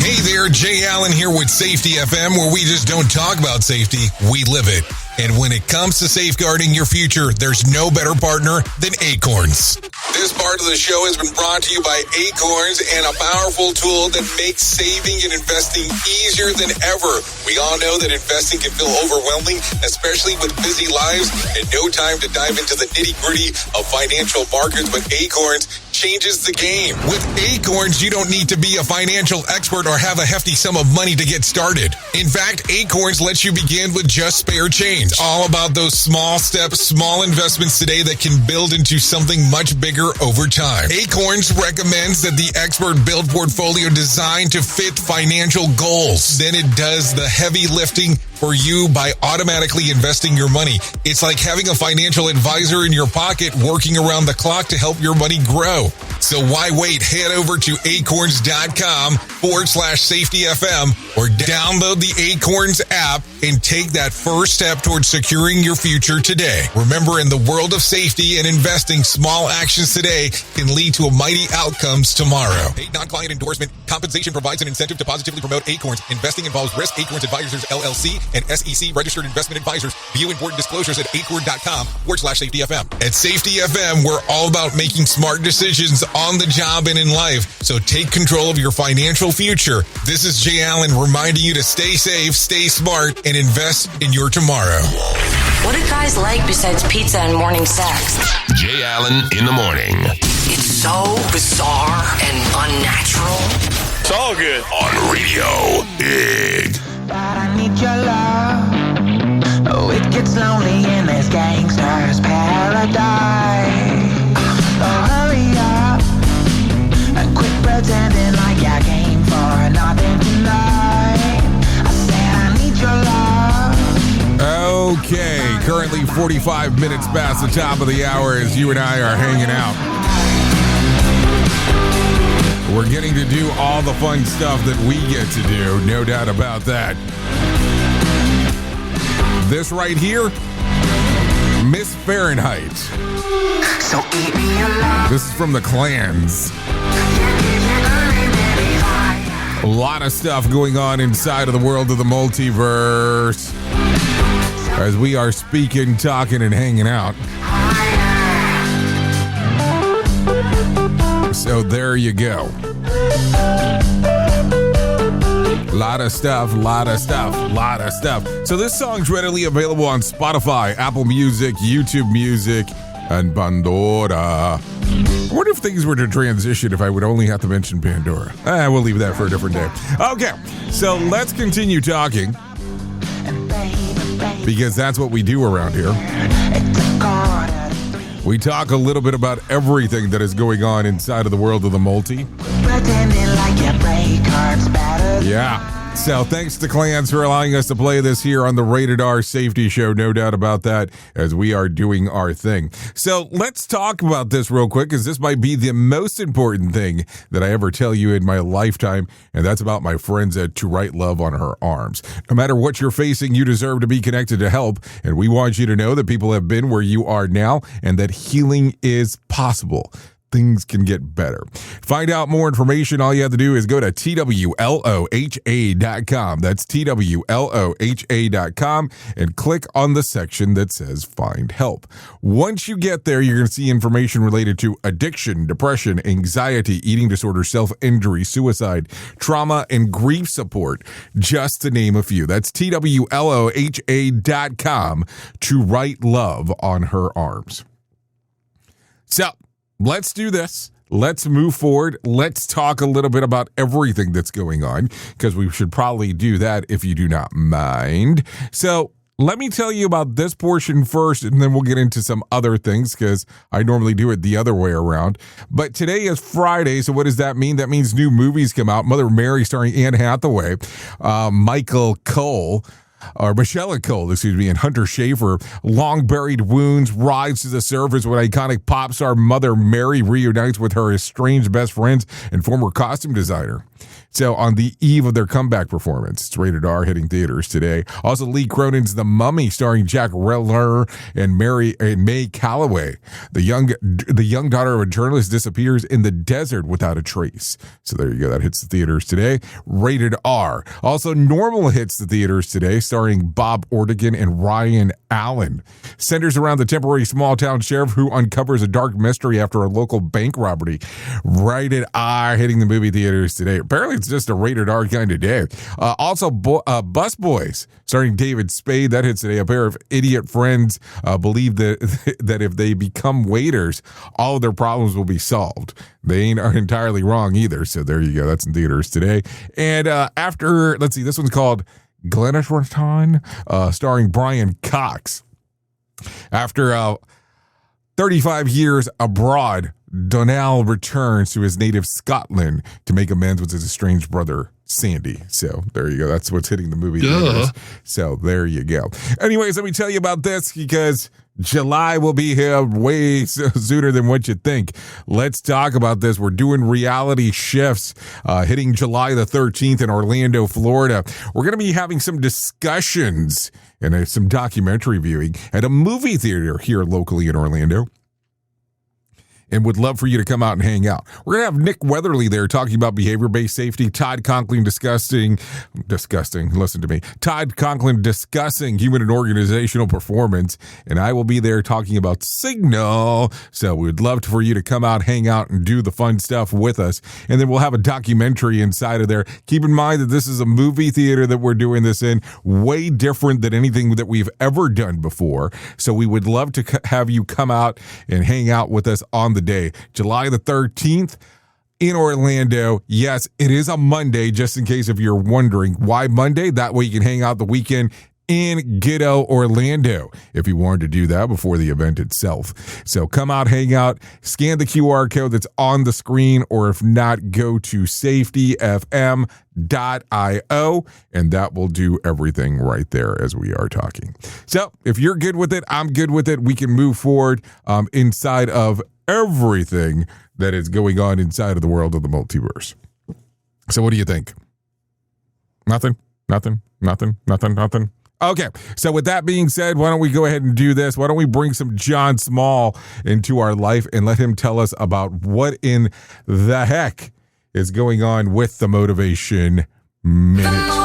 Hey there, Jay Allen here with Safety FM, where we just don't talk about safety, we live it. And when it comes to safeguarding your future, there's no better partner than Acorns. This part of the show has been brought to you by Acorns and a powerful tool that makes saving and investing easier than ever. We all know that investing can feel overwhelming, especially with busy lives and no time to dive into the nitty-gritty of financial markets, but Acorns changes the game. With Acorns, you don't need to be a financial expert or have a hefty sum of money to get started. In fact, Acorns lets you begin with just spare change. All about those small steps, small investments today that can build into something much bigger over time. Acorns recommends that the expert build portfolio designed to fit financial goals. Then it does the heavy lifting for you by automatically investing your money. It's like having a financial advisor in your pocket working around the clock to help your money grow. So why wait? Head over to acorns.com/safetyfm or download the Acorns app and take that first step towards securing your future today. Remember, in the world of safety and investing, small actions today can lead to mighty outcomes tomorrow. Paid non-client endorsement. Compensation provides an incentive to positively promote Acorns. Investing involves risk. Acorns Advisors, LLC, and SEC registered investment advisors. View important disclosures at acorn.com/safetyfm. At Safety FM, we're all about making smart decisions on the job and in life. So take control of your financial future. This is Jay Allen reminding you to stay safe, stay smart, and invest in your tomorrow. What do guys like besides pizza and morning sex? Jay Allen in the morning. It's so bizarre and unnatural. It's all good. On Radio Big. But I need your love. Oh, it gets lonely in this gangster's paradise. Oh, hurry up and quit pretending like you came for nothing tonight. I said I need your love. Okay, currently 45 minutes past the top of the hour as you and I are hanging out. We're getting to do all the fun stuff that we get to do, no doubt about that. This right here, Miss Fahrenheit. So eat me alive. This is from the Clans. A lot of stuff going on inside of the world of the multiverse as we are speaking, talking, and hanging out. So there you go. Lot of stuff. So this song's readily available on Spotify, Apple Music, YouTube Music, and Pandora. I wonder if things were to transition if I would only have to mention Pandora. We'll leave that for a different day. Okay, so let's continue talking, because that's what we do around here. We talk a little bit about everything that is going on inside of the world of the multi. Yeah. So thanks to Clans for allowing us to play this here on the Rated R Safety Show. No doubt about that, as we are doing our thing. So let's talk about this real quick, because this might be the most important thing that I ever tell you in my lifetime, and that's about my friends at To Write Love on Her Arms. No matter what you're facing, you deserve to be connected to help, and we want you to know that people have been where you are now and that healing is possible. Things can get better. Find out more information. All you have to do is go to TWLOHA.com. That's TWLOHA.com and click on the section that says Find Help. Once you get there, you're going to see information related to addiction, depression, anxiety, eating disorder, self-injury, suicide, trauma, and grief support, just to name a few. That's TWLOHA.com. To Write Love on Her Arms. So, let's do this. Let's move forward. Let's talk a little bit about everything that's going on, because we should probably do that if you do not mind. So let me tell you about this portion first, and then we'll get into some other things, because I normally do it the other way around. But today is Friday, so what does that mean? That means new movies come out. Mother Mary starring Anne Hathaway, Michelle Cole, and Hunter Schafer. Long Buried Wounds rise to the surface when iconic pop star Mother Mary reunites with her estranged best friends and former costume designer. So on the eve of their comeback performance, it's rated R, hitting theaters today. Also, Lee Cronin's The Mummy, starring Jack Reller and May Calloway. The young daughter of a journalist disappears in the desert without a trace. So there you go. That hits the theaters today. Rated R. Also, Normal hits the theaters today, starring Bob Ortigan and Ryan Allen. Centers around the temporary small-town sheriff who uncovers a dark mystery after a local bank robbery. Rated R, hitting the movie theaters today. Apparently, it's just a rated R kind of day. Also, Bus Boys, starring David Spade, that hits today. A pair of idiot friends believe that if they become waiters, all of their problems will be solved. They ain't entirely wrong either. So there you go. That's in theaters today. And after, let's see, this one's called Glenatron, starring Brian Cox. After 35 years abroad, Donnell returns to his native Scotland to make amends with his estranged brother, Sandy. So there you go. That's what's hitting the movie theaters. So there you go. Anyways, let me tell you about this because July will be here way sooner than what you think. Let's talk about this. We're doing reality shifts hitting July the 13th in Orlando, Florida. We're going to be having some discussions and some documentary viewing at a movie theater here locally in Orlando. And would love for you to come out and hang out. We're going to have Nick Weatherly there talking about behavior-based safety, Todd Conklin discussing, listen to me, Todd Conklin discussing human and organizational performance, and I will be there talking about Signal. So we'd love for you to come out, hang out, and do the fun stuff with us. And then we'll have a documentary inside of there. Keep in mind that this is a movie theater that we're doing this in, way different than anything that we've ever done before. So we would love to have you come out and hang out with us on the day, July the 13th in Orlando. Yes, it is a Monday, just in case if you're wondering why Monday. That way you can hang out the weekend in Ghetto, Orlando, if you wanted to do that before the event itself. So come out, hang out, scan the QR code that's on the screen, or if not, go to safetyfm.io, and that will do everything right there as we are talking. So if you're good with it, I'm good with it. We can move forward inside of everything that is going on inside of the world of the multiverse. So what do you think? Nothing. Okay, so with that being said, why don't we go ahead and do this? Why don't we bring some John Small into our life and let him tell us about what in the heck is going on with the Motivation Minute.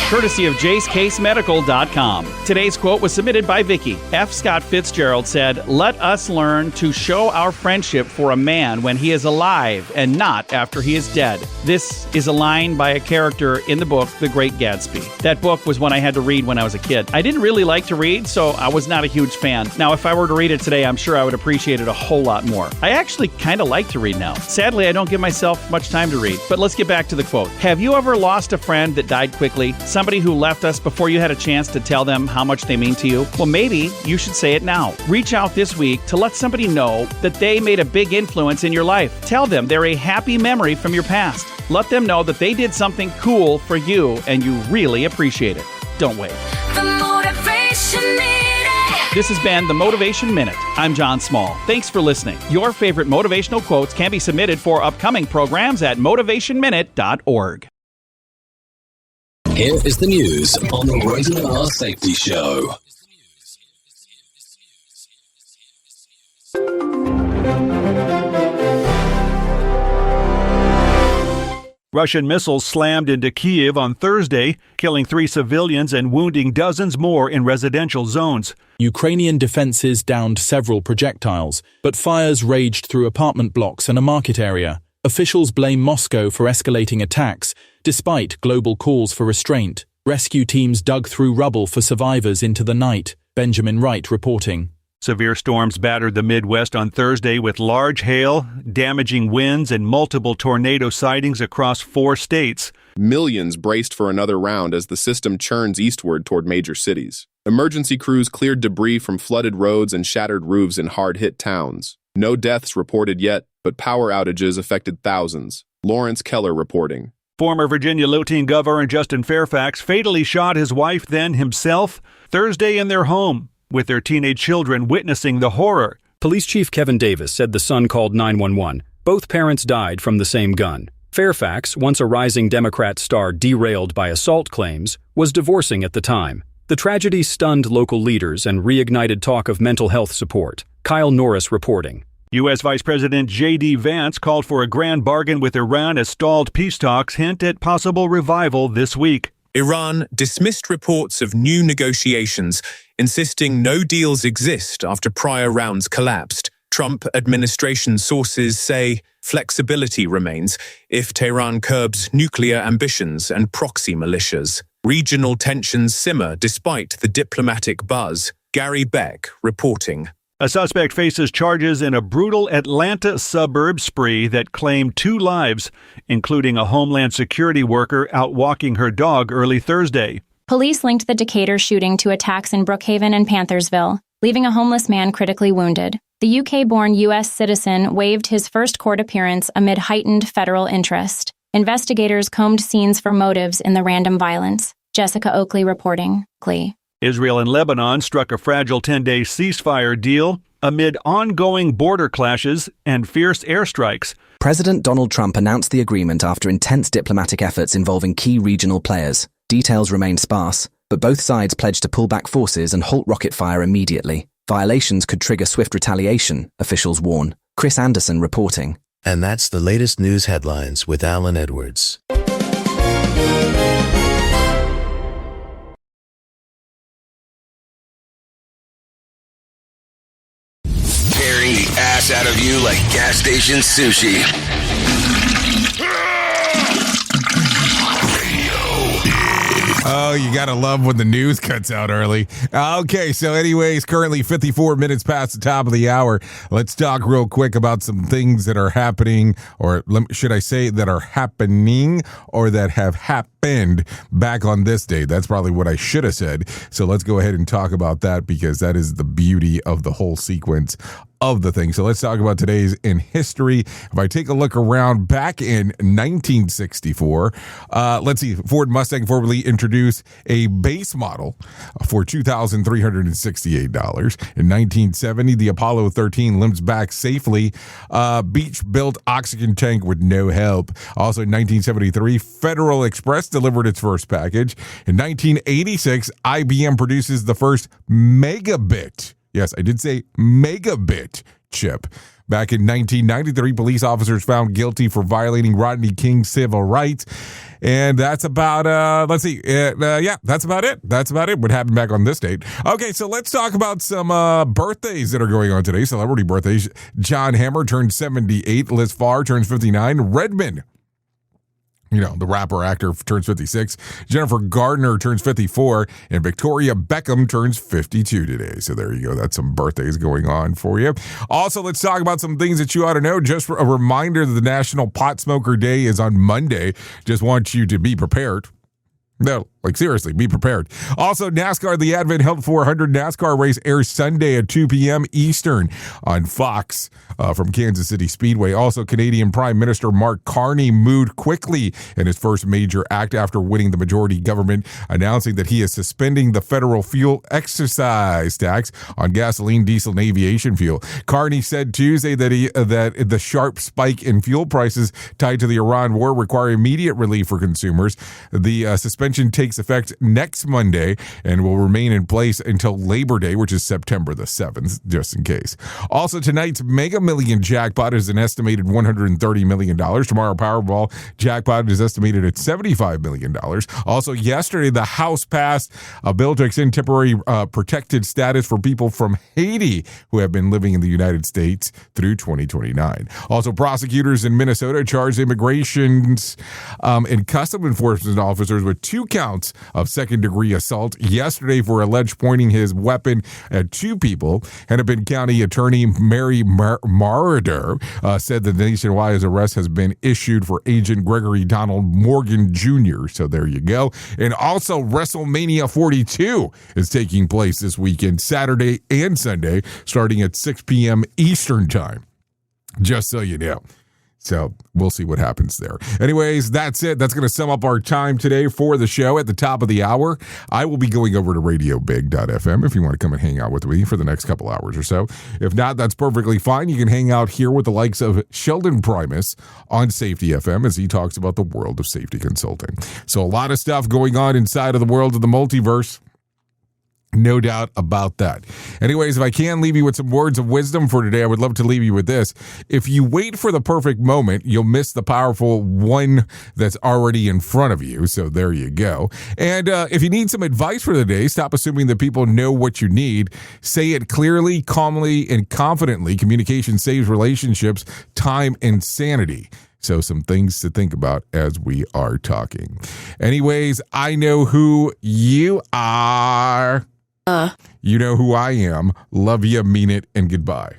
Courtesy of JaceCaseMedical.com. Today's quote was submitted by Vicky. F. Scott Fitzgerald said, "Let us learn to show our friendship for a man when he is alive and not after he is dead." This is a line by a character in the book, The Great Gatsby. That book was one I had to read when I was a kid. I didn't really like to read, so I was not a huge fan. Now, if I were to read it today, I'm sure I would appreciate it a whole lot more. I actually kind of like to read now. Sadly, I don't give myself much time to read. But let's get back to the quote. Have you ever lost a friend that died quickly? Somebody who left us before you had a chance to tell them how much they mean to you? Well, maybe you should say it now. Reach out this week to let somebody know that they made a big influence in your life. Tell them they're a happy memory from your past. Let them know that they did something cool for you and you really appreciate it. Don't wait. The Motivation Minute. This has been the Motivation Minute. I'm John Small. Thanks for listening. Your favorite motivational quotes can be submitted for upcoming programs at motivationminute.org. Here is the news on the Rated R Safety Show. Russian missiles slammed into Kyiv on Thursday, killing 3 civilians and wounding dozens more in residential zones. Ukrainian defenses downed several projectiles, but fires raged through apartment blocks and a market area. Officials blame Moscow for escalating attacks, despite global calls for restraint. Rescue teams dug through rubble for survivors into the night. Benjamin Wright reporting. Severe storms battered the Midwest on Thursday with large hail, damaging winds, and multiple tornado sightings across 4 states. Millions braced for another round as the system churns eastward toward major cities. Emergency crews cleared debris from flooded roads and shattered roofs in hard-hit towns. No deaths reported yet, but power outages affected thousands. Lawrence Keller reporting. Former Virginia Lieutenant Governor Justin Fairfax fatally shot his wife, then himself, Thursday in their home, with their teenage children witnessing the horror. Police Chief Kevin Davis said the son called 911. Both parents died from the same gun. Fairfax, once a rising Democrat star derailed by assault claims, was divorcing at the time. The tragedy stunned local leaders and reignited talk of mental health support. Kyle Norris reporting. U.S. Vice President J.D. Vance called for a grand bargain with Iran as stalled peace talks hint at possible revival this week. Iran dismissed reports of new negotiations, insisting no deals exist after prior rounds collapsed. Trump administration sources say flexibility remains if Tehran curbs nuclear ambitions and proxy militias. Regional tensions simmer despite the diplomatic buzz. Gary Beck reporting. A suspect faces charges in a brutal Atlanta suburb spree that claimed 2 lives, including a Homeland Security worker out walking her dog early Thursday. Police linked the Decatur shooting to attacks in Brookhaven and Panthersville, leaving a homeless man critically wounded. The UK-born U.S. citizen waived his first court appearance amid heightened federal interest. Investigators combed scenes for motives in the random violence. Jessica Oakley reporting. Clee. Israel and Lebanon struck a fragile 10-day ceasefire deal amid ongoing border clashes and fierce airstrikes. President Donald Trump announced the agreement after intense diplomatic efforts involving key regional players. Details remain sparse, but both sides pledged to pull back forces and halt rocket fire immediately. Violations could trigger swift retaliation, officials warn. Chris Anderson reporting. And that's the latest news headlines with Alan Edwards. Tearing the ass out of you like gas station sushi. Oh, you gotta love when the news cuts out early. Okay, so anyways, currently 54 minutes past the top of the hour. Let's talk real quick about some things that are happening, or should I say that are happening, or that have happened back on this day. That's probably what I should have said. So let's go ahead and talk about that, because that is the beauty of the whole sequence of the thing. So let's talk about today's in history. If I take a look around back in 1964, let's see, Ford Mustang formally introduced a base model for $2,368. In 1970, the Apollo 13 limps back safely. Beach-built oxygen tank with no help. Also in 1973, Federal Express delivered its first package. In 1986, IBM produces the first megabit. Yes, I did say megabit chip. Back in 1993, police officers found guilty for violating Rodney King's civil rights. And that's about, that's about it. That's about it. What happened back on this date. Okay, so let's talk about some birthdays that are going on today. Celebrity birthdays. John Hammer turns 78. Liz Phair turns 59. Redman, you know, the rapper actor, turns 56. Jennifer Gardner turns 54. And Victoria Beckham turns 52 today. So there you go. That's some birthdays going on for you. Also, let's talk about some things that you ought to know. Just a reminder that the National Pot Smoker Day is on Monday. Just want you to be prepared. No, like seriously, be prepared. Also, NASCAR, the Advent Health 400 NASCAR race airs Sunday at 2 p.m. Eastern on Fox from Kansas City Speedway. Also, Canadian Prime Minister Mark Carney moved quickly in his first major act after winning the majority government, announcing that he is suspending the federal fuel excise tax on gasoline, diesel, and aviation fuel. Carney said Tuesday that the sharp spike in fuel prices tied to the Iran war require immediate relief for consumers. The suspension takes effect next Monday and will remain in place until Labor Day, which is September the 7th, just in case. Also, tonight's Mega Million jackpot is an estimated $130 million. Tomorrow, Powerball jackpot is estimated at $75 million. Also, yesterday, the House passed a bill to extend temporary protected status for people from Haiti who have been living in the United States through 2029. Also, prosecutors in Minnesota charged immigrations and custom enforcement officers with 2 counts of second-degree assault yesterday for alleged pointing his weapon at 2 people. Hennepin County Attorney Mary Marader said that the nationwide arrest has been issued for Agent Gregory Donald Morgan Jr. So there you go. And also, WrestleMania 42 is taking place this weekend, Saturday and Sunday, starting at 6 p.m. Eastern Time. Just so you know. So we'll see what happens there. Anyways, that's it. That's going to sum up our time today for the show. At the top of the hour, I will be going over to radiobig.fm if you want to come and hang out with me for the next couple hours or so. If not, that's perfectly fine. You can hang out here with the likes of Sheldon Primus on Safety FM as he talks about the world of safety consulting. So a lot of stuff going on inside of the world of the multiverse. No doubt about that. Anyways, if I can leave you with some words of wisdom for today, I would love to leave you with this. If you wait for the perfect moment, you'll miss the powerful one that's already in front of you. So there you go. And if you need some advice for the day, stop assuming that people know what you need. Say it clearly, calmly, and confidently. Communication saves relationships, time, and sanity. So some things to think about as we are talking. Anyways, I know who you are. You know who I am. Love you, mean it, and goodbye.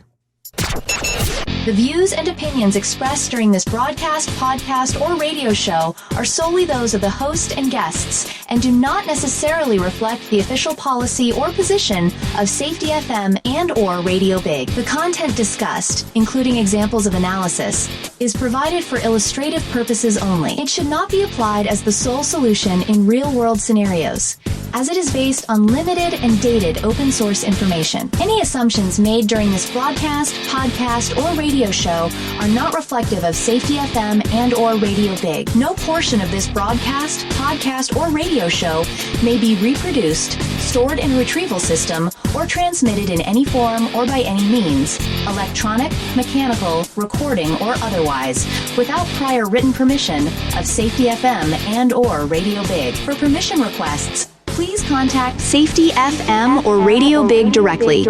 The views and opinions expressed during this broadcast, podcast, or radio show are solely those of the host and guests and do not necessarily reflect the official policy or position of Safety FM and or Radio Big. The content discussed, including examples of analysis, is provided for illustrative purposes only. It should not be applied as the sole solution in real-world scenarios, as it is based on limited and dated open source information. Any assumptions made during this broadcast, podcast, or radio show are not reflective of Safety FM and or Radio Big. No portion of this broadcast, podcast, or radio show may be reproduced, stored in a retrieval system, or transmitted in any form or by any means, electronic, mechanical, recording, or otherwise, without prior written permission of Safety FM and or Radio Big. For permission requests, please contact Safety FM or Radio Big directly.